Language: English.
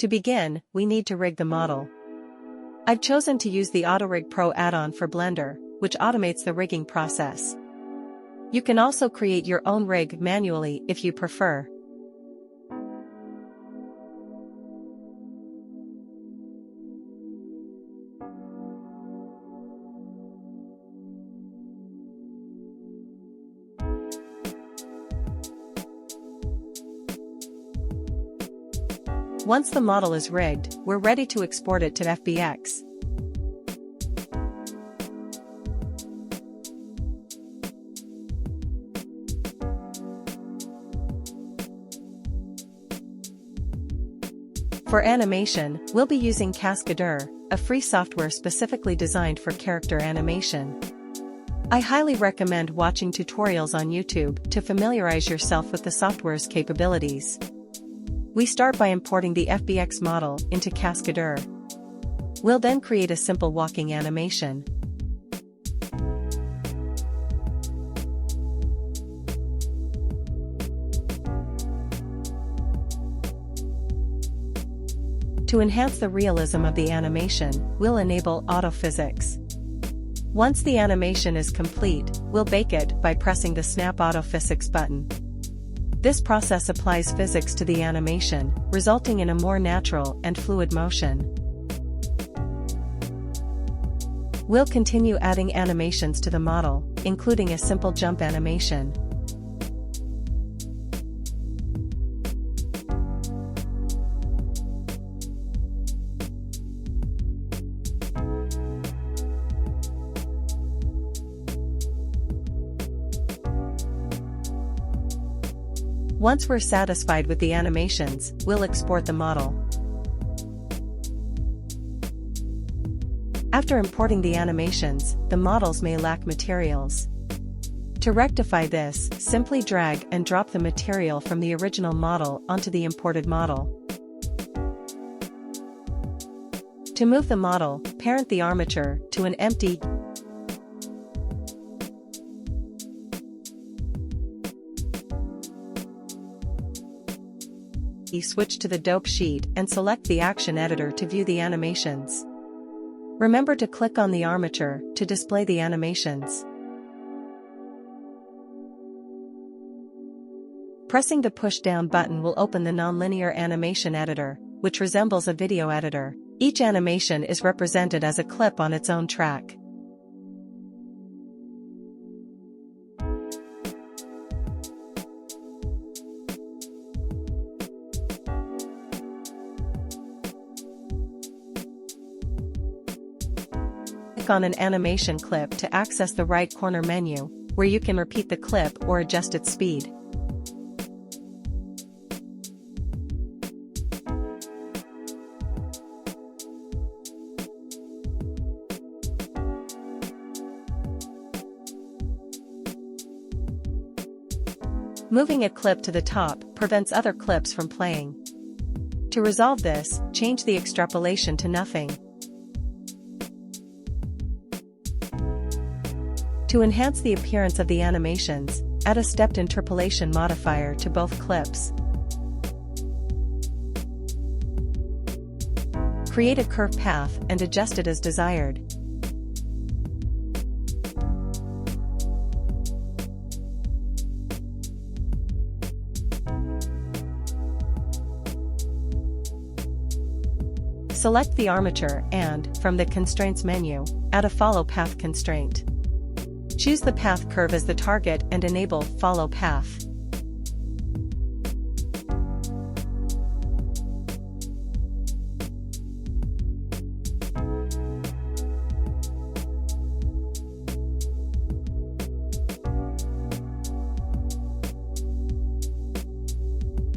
To begin, we need to rig the model. I've chosen to use the AutoRig Pro add-on for Blender, which automates the rigging process. You can also create your own rig manually if you prefer. Once the model is rigged, we're ready to export it to FBX. For animation, we'll be using Cascadeur, a free software specifically designed for character animation. I highly recommend watching tutorials on YouTube to familiarize yourself with the software's capabilities. We start by importing the FBX model into Cascadeur. We'll then create a simple walking animation. To enhance the realism of the animation, we'll enable autophysics. Once the animation is complete, we'll bake it by pressing the Snap Autophysics button. This process applies physics to the animation, resulting in a more natural and fluid motion. We'll continue adding animations to the model, including a simple jump animation. Once we're satisfied with the animations, we'll export the model. After importing the animations, the models may lack materials. To rectify this, simply drag and drop the material from the original model onto the imported model. To move the model, parent the armature to an empty switch to the dope sheet and select the action editor to view the animations. Remember to click on the armature to display the animations. Pressing the push-down button will open the nonlinear animation editor, which resembles a video editor. Each animation is represented as a clip on its own track. Click on an animation clip to access the right corner menu, where you can repeat the clip or adjust its speed. Moving a clip to the top prevents other clips from playing. To resolve this, change the extrapolation to nothing. To enhance the appearance of the animations, add a stepped interpolation modifier to both clips. Create a curve path and adjust it as desired. Select the armature and, from the Constraints menu, add a Follow Path constraint. Choose the path curve as the target and enable Follow Path.